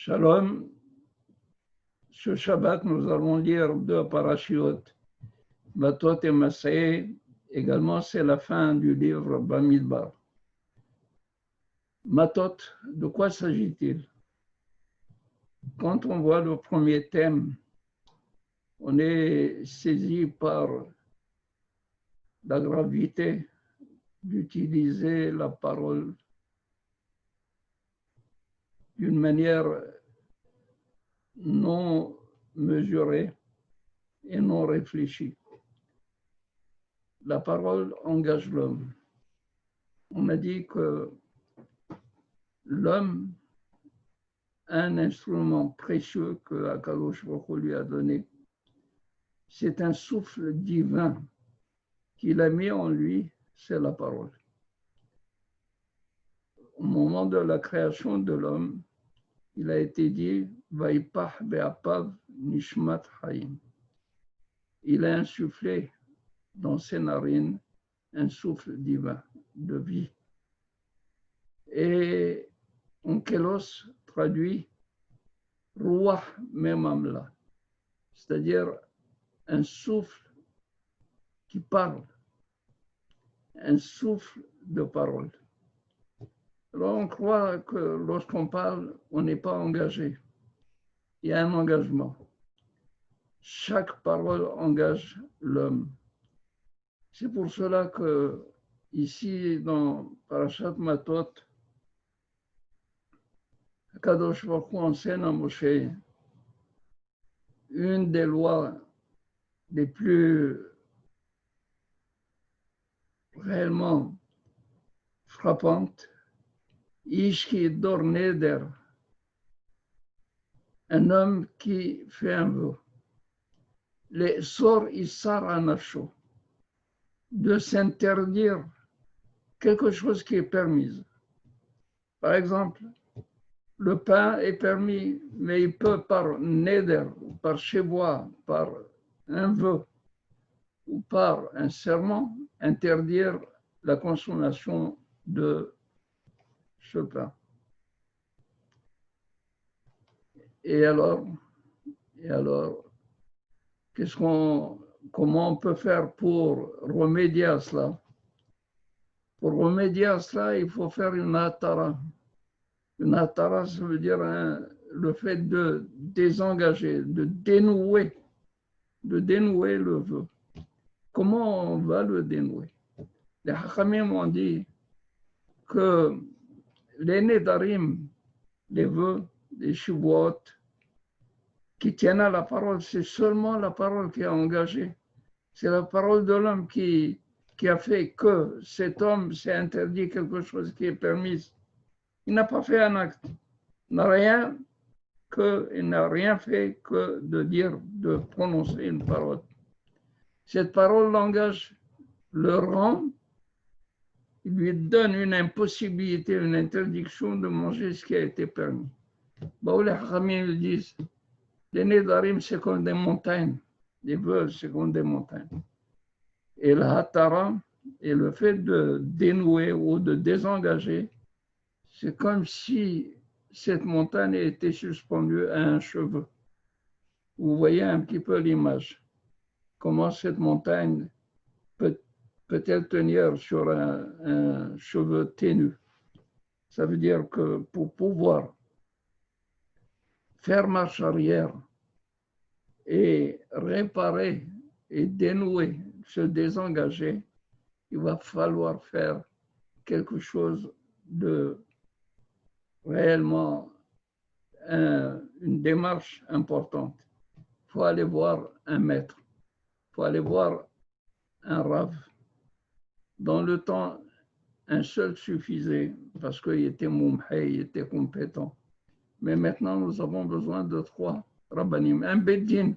Shalom. Ce Shabbat, nous allons lire deux parachiotes, Matot et Masé. Également, c'est la fin du livre Bamidbar. Matot, de quoi s'agit-il? Quand on voit le premier thème, on est saisi par la gravité d'utiliser la parole d'une manière non mesurée et non réfléchie. La parole engage l'homme. On a dit que l'homme a un instrument précieux que Akadosh Baruch Hu lui a donné. C'est un souffle divin qu'il a mis en lui, c'est la parole. Au moment de la création de l'homme, il a été dit Vaipach be'apav nishmat hayim. Il a insufflé dans ses narines un souffle divin de vie. Et Onkelos traduit Ruach memamla, c'est-à-dire un souffle qui parle, un souffle de parole. Alors on croit que lorsqu'on parle, on n'est pas engagé. Il y a un engagement. Chaque parole engage l'homme. C'est pour cela que ici dans Parashat Matot, Kadosh Baruch Hu enseigne à Moshe une des lois les plus réellement frappantes. Ish ki dor neder, un homme qui fait un vœu. Les sor isar anafsho, de s'interdire quelque chose qui est permis. Par exemple, le pain est permis, mais il peut par neder, par chevois, par un vœu ou par un serment interdire la consommation de ce pain. Et alors, comment on peut faire pour remédier à cela? Pour remédier à cela, il faut faire une hatara. Une hatara, ça veut dire le fait de désengager, de dénouer le vœu. Comment on va le dénouer? Les Hachamim ont dit que les Nedarim, les vœux, les Shubuot, qui tiennent à la parole, c'est seulement la parole qui est engagée. C'est la parole de l'homme qui a fait que cet homme s'est interdit quelque chose qui est permis. Il n'a pas fait un acte. Il n'a rien fait que de dire, de prononcer une parole. Cette parole langage le rend, il lui donne une impossibilité, une interdiction de manger ce qui a été permis. Bah, les Hachamim disent, les Nedarim, c'est comme des montagnes. Les vœux, c'est comme des montagnes. Et la Hatara, et le fait de dénouer ou de désengager, c'est comme si cette montagne était suspendue à un cheveu. Vous voyez un petit peu l'image. Comment cette montagne peut-elle tenir sur un cheveu ténu? Ça veut dire que pour pouvoir faire marche arrière et réparer et dénouer, se désengager, il va falloir faire quelque chose de réellement une démarche importante. Il faut aller voir un maître, il faut aller voir un rav. Dans le temps, un seul suffisait parce qu'il était moumhé, il était compétent. Mais maintenant, nous avons besoin de 3 rabbanim. Un beddin,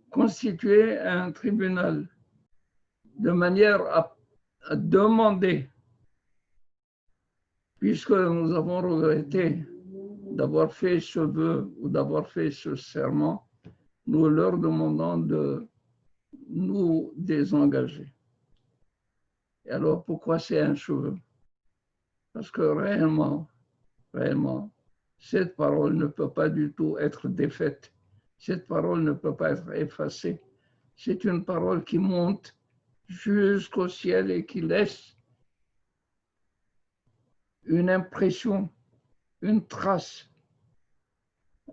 constituer un tribunal de manière à demander, puisque nous avons regretté d'avoir fait ce vœu ou d'avoir fait ce serment, nous leur demandons de nous désengager. Et alors, pourquoi c'est un cheveu? Parce que réellement, Cette parole ne peut pas du tout être défaite. Cette parole ne peut pas être effacée. C'est une parole qui monte jusqu'au ciel et qui laisse une impression, une trace.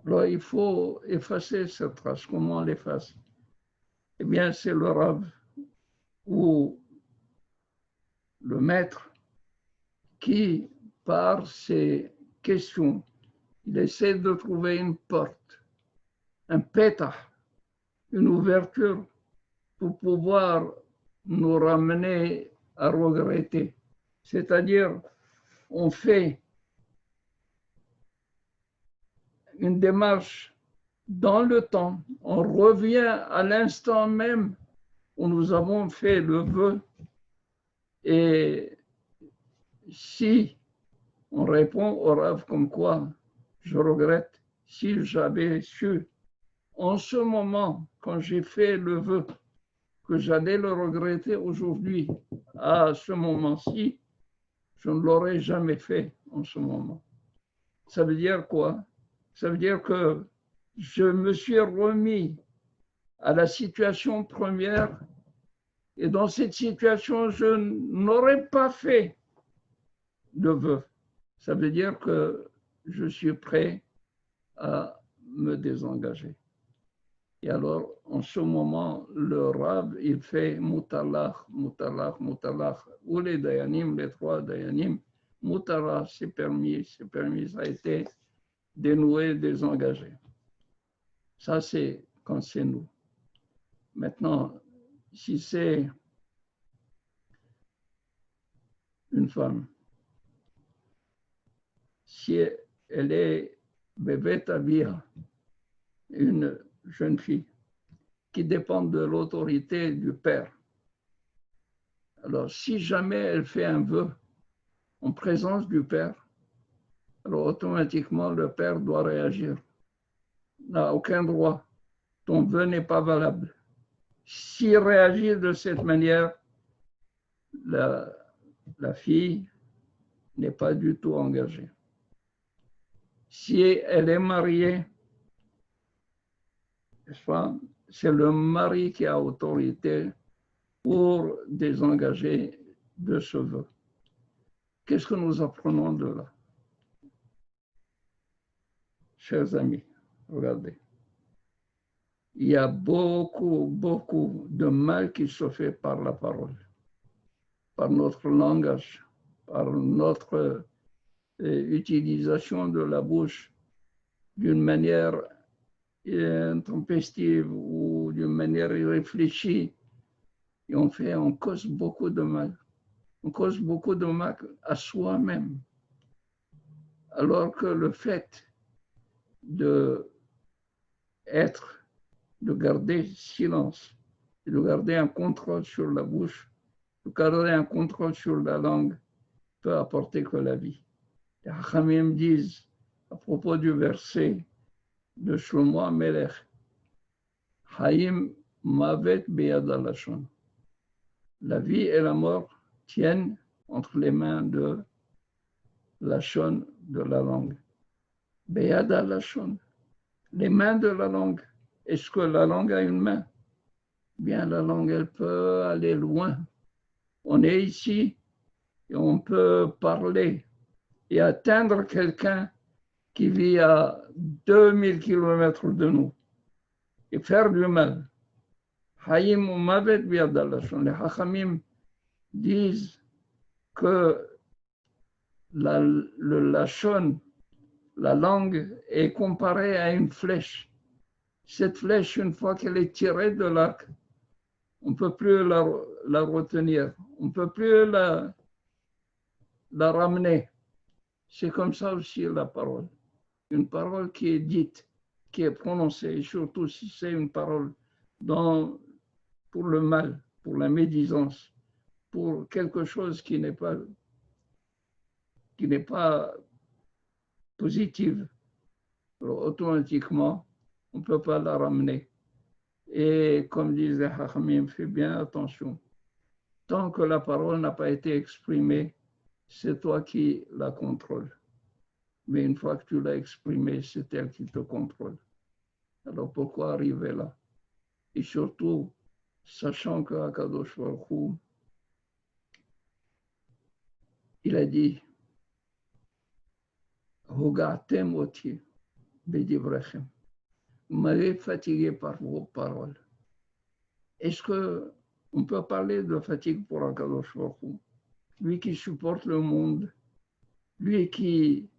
Alors, il faut effacer cette trace. Comment on l'efface? Eh bien, c'est le Rav ou le maître qui, par ses questions, il essaie de trouver une porte, un pétard, une ouverture pour pouvoir nous ramener à regretter. C'est-à-dire, on fait une démarche dans le temps, on revient à l'instant même où nous avons fait le vœu, et si on répond au Rav comme quoi je regrette, si j'avais su en ce moment, quand j'ai fait le vœu, que j'allais le regretter aujourd'hui, à ce moment-ci, je ne l'aurais jamais fait en ce moment. Ça veut dire quoi? Ça veut dire que je me suis remis à la situation première, et dans cette situation, je n'aurais pas fait de vœu. Ça veut dire que je suis prêt à me désengager. Et alors, en ce moment, le Rav, il fait mutalach, mutalach, mutalach. Ou les dayanim, les trois dayanim, mutalach, c'est permis, ça a été dénoué, désengagé. Ça, c'est quand c'est nous. Maintenant, si c'est une femme, si elle est bébé avia, une jeune fille qui dépend de l'autorité du père, alors si jamais elle fait un vœu en présence du père, alors automatiquement le père doit réagir. N'a aucun droit. Ton vœu n'est pas valable. S'il réagit de cette manière, la fille n'est pas du tout engagée. Si elle est mariée, c'est le mari qui a autorité pour désengager de ce vœu. Qu'est-ce que nous apprenons de là? Chers amis, regardez. Il y a beaucoup, beaucoup de mal qui se fait par la parole, par notre langage, par notre utilisation de la bouche d'une manière intempestive ou d'une manière irréfléchie. Et on cause beaucoup de mal. On cause beaucoup de mal à soi-même. Alors que le fait de garder silence, de garder un contrôle sur la bouche, de garder un contrôle sur la langue, peut apporter que la vie. Les Hachamim disent, à propos du verset de Shlomo HaMelech, Haïm mavet beyad halashon. La vie et la mort tiennent entre les mains de Lashon, de la langue. Beyad halashon, les mains de la langue. Est-ce que la langue a une main? Bien, la langue, elle peut aller loin. On est ici et on peut parler et atteindre quelqu'un qui vit à 2000 kilomètres de nous et faire du mal. Haïm ou mavet biyad halashon. Les Hachamim disent que le lashon, la langue, est comparée à une flèche. Cette flèche, une fois qu'elle est tirée de l'arc, on ne peut plus la retenir, on ne peut plus la ramener. C'est comme ça aussi la parole. Une parole qui est dite, qui est prononcée, et surtout si c'est une parole pour le mal, pour la médisance, pour quelque chose qui n'est pas positive, alors automatiquement, on ne peut pas la ramener. Et comme disait Hachamim, fais bien attention. Tant que la parole n'a pas été exprimée, c'est toi qui la contrôles. mais une fois que tu l'as exprimé, c'est elle qui te contrôle. Alors pourquoi arriver là? Et surtout, sachant qu'Akadosh Baruch Hu, il a dit, Hogatem oti bedivrechem. Vous m'avez fatigué par vos paroles. Est-ce qu'on peut parler de fatigue pour Akadosh Baruch Hu? Lui qui supporte le monde, lui qui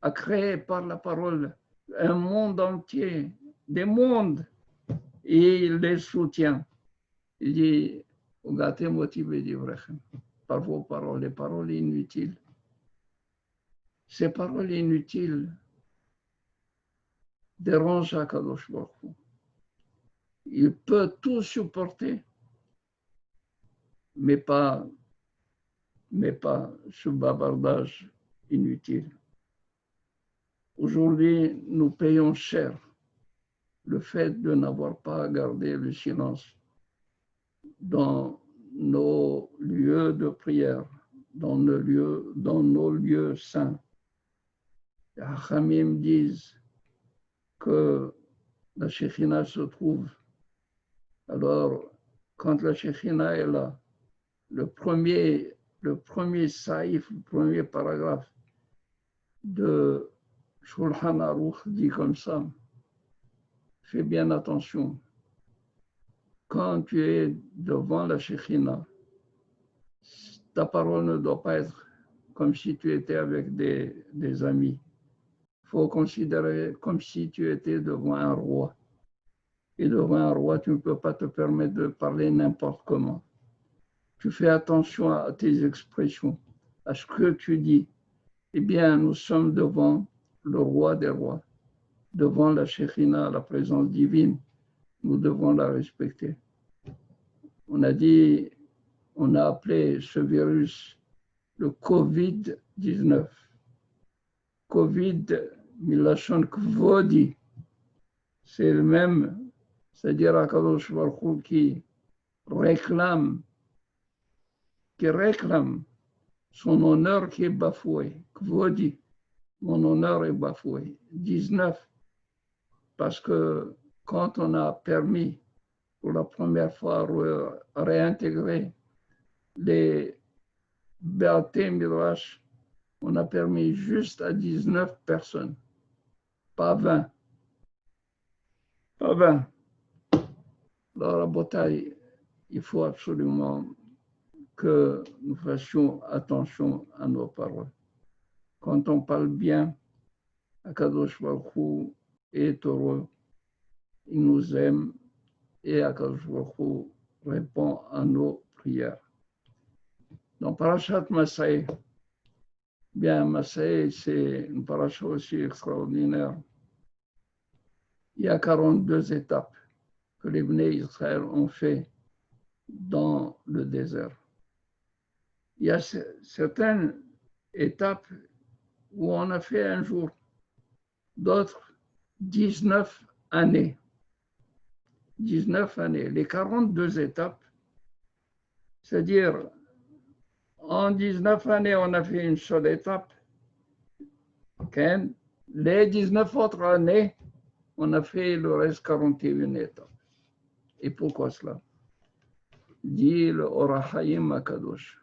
a créé par la parole un monde entier, des mondes, et il les soutient. Il dit, Hogatem oti bedivrechem. Par vos paroles, les paroles inutiles. Ces paroles inutiles dérangent Akadosh Baruch Hu. Il peut tout supporter, mais pas ce bavardage inutile. Aujourd'hui, nous payons cher le fait de n'avoir pas gardé le silence dans nos lieux de prière, dans nos lieux saints. Les Hachamim disent que la Shekhinah se trouve. Alors, quand la Shekhinah est là, le premier saïf, le premier paragraphe de Shulchan Aruch dit comme ça, fais bien attention. Quand tu es devant la Shekhinah, ta parole ne doit pas être comme si tu étais avec des amis. Il faut considérer comme si tu étais devant un roi. Et devant un roi, tu ne peux pas te permettre de parler n'importe comment. Tu fais attention à tes expressions, à ce que tu dis. Eh bien, nous sommes devant le roi des rois, devant la Shekhinah, la présence divine. Nous devons la respecter. On a appelé ce virus le Covid-19. Covid, milachon kvodi, c'est le même, c'est-à-dire Akadosh Baruch Hu qui réclame son honneur qui est bafoué. Kvodi, mon honneur est bafoué. 19, parce que quand on a permis pour la première fois à réintégrer les Béaté Midrash, on a permis juste à 19 personnes, pas 20. Pas 20. Alors, la bataille, il faut absolument que nous fassions attention à nos paroles. Quand on parle bien, Akadosh Baruch Hu est heureux, il nous aime et Akadosh Baruch Hu répond à nos prières. Dans Parashat Massaï, bien Massaï, c'est une paracha aussi extraordinaire. Il y a 42 étapes que les Bnei Israël ont fait dans le désert. Il y a certaines étapes où on a fait un jour, d'autres 19 années. 19 années. Les 42 étapes, c'est-à-dire en 19 années, on a fait une seule étape. Les 19 autres années, on a fait le reste 41 étapes. Et pourquoi cela? Dit le Orahayim Akadosh.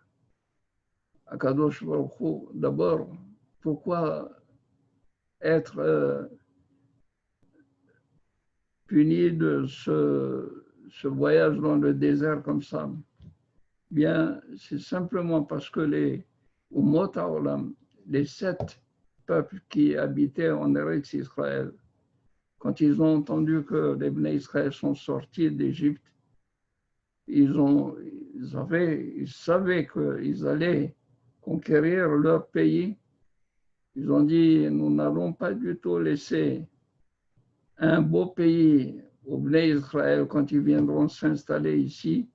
Akadosh Baruch Hu, d'abord, pourquoi être puni de ce voyage dans le désert comme ça? Bien, c'est simplement parce que les Umot HaOlam, les 7 peuples qui habitaient en Eretz Israël, quand ils ont entendu que les Bnei Israël sont sortis d'Égypte, ils savaient qu'ils allaient conquérir leur pays. Ils ont dit, nous n'allons pas du tout laisser un beau pays aux Bnei Israël quand ils viendront s'installer ici.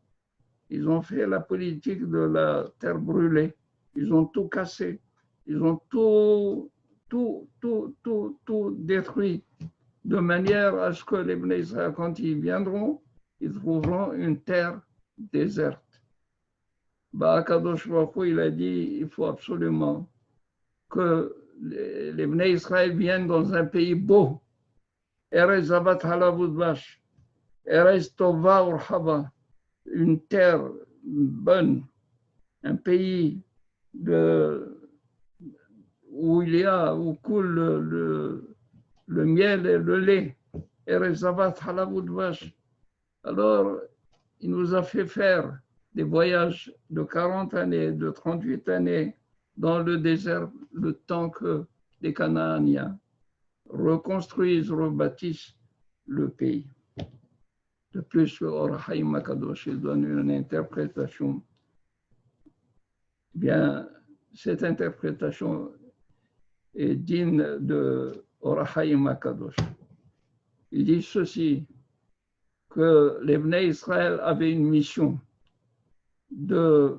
Ils ont fait la politique de la terre brûlée. Ils ont tout cassé. Ils ont tout détruit de manière à ce que les Bnei Israël, quand ils viendront, ils trouveront une terre déserte. Akadosh Baruch Hu, il a dit, il faut absolument que les Bnei Israël viennent dans un pays beau. Erez Zavat Halav Udvash, Erez Tova Urhava, une terre bonne, un pays où coule le miel et le lait. Erez Zavat Halav Udvash. Alors, il nous a fait faire des voyages de 40 années, de 38 années dans le désert, le temps que les Canaaniens reconstruisent, rebâtissent le pays. De plus, le Or HaChaim HaKadosh donne une interprétation. Bien, cette interprétation est digne de Or HaChaim HaKadosh. Il dit ceci, que les Bnei Israël avaient une mission de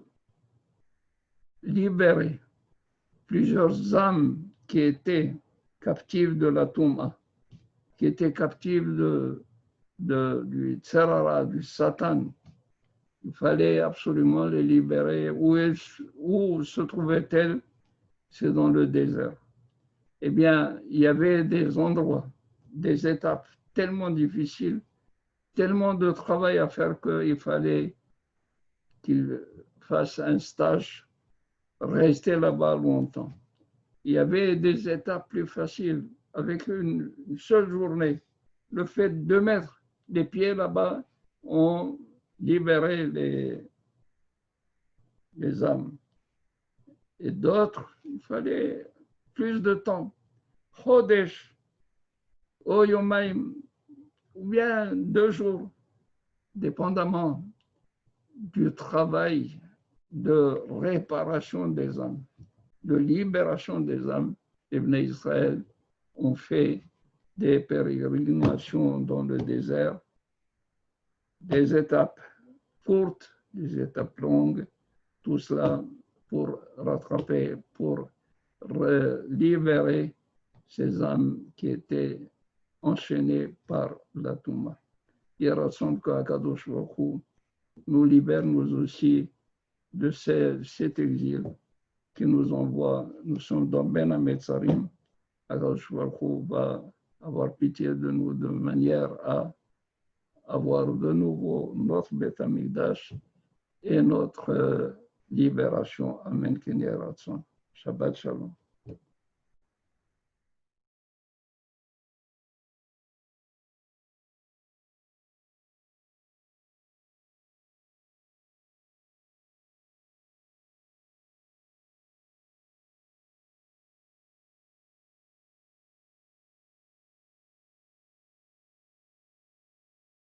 libérer plusieurs âmes qui étaient captives de la Touma, qui étaient captives du Tzerara, du Satan. Il fallait absolument les libérer. Où se trouvaient-elles? C'est dans le désert. Eh bien, il y avait des endroits, des étapes tellement difficiles, tellement de travail à faire qu'il fallait qu'ils fassent un stage, rester là-bas longtemps. Il y avait des étapes plus faciles, avec une seule journée. Le fait de mettre les pieds là-bas, on libérait les âmes. Et d'autres, il fallait plus de temps. Chodesh, Oyomaim, ou bien 2 jours, dépendamment du travail de réparation des âmes, de libération des âmes. Les Bnei Israël ont fait des pérégrinations dans le désert, des étapes courtes, des étapes longues, tout cela pour rattraper, pour libérer ces âmes qui étaient enchaînées par la Touma. Il rassemble qu'Akadosh Baruch Hu nous libère nous aussi de cet exil qui nous envoie. Nous sommes dans Ben Hametzarim. Akadosh Baruch Hu va avoir pitié de nous de manière à avoir de nouveau notre Beth Amikdash et notre libération. Amen. Shabbat Shalom.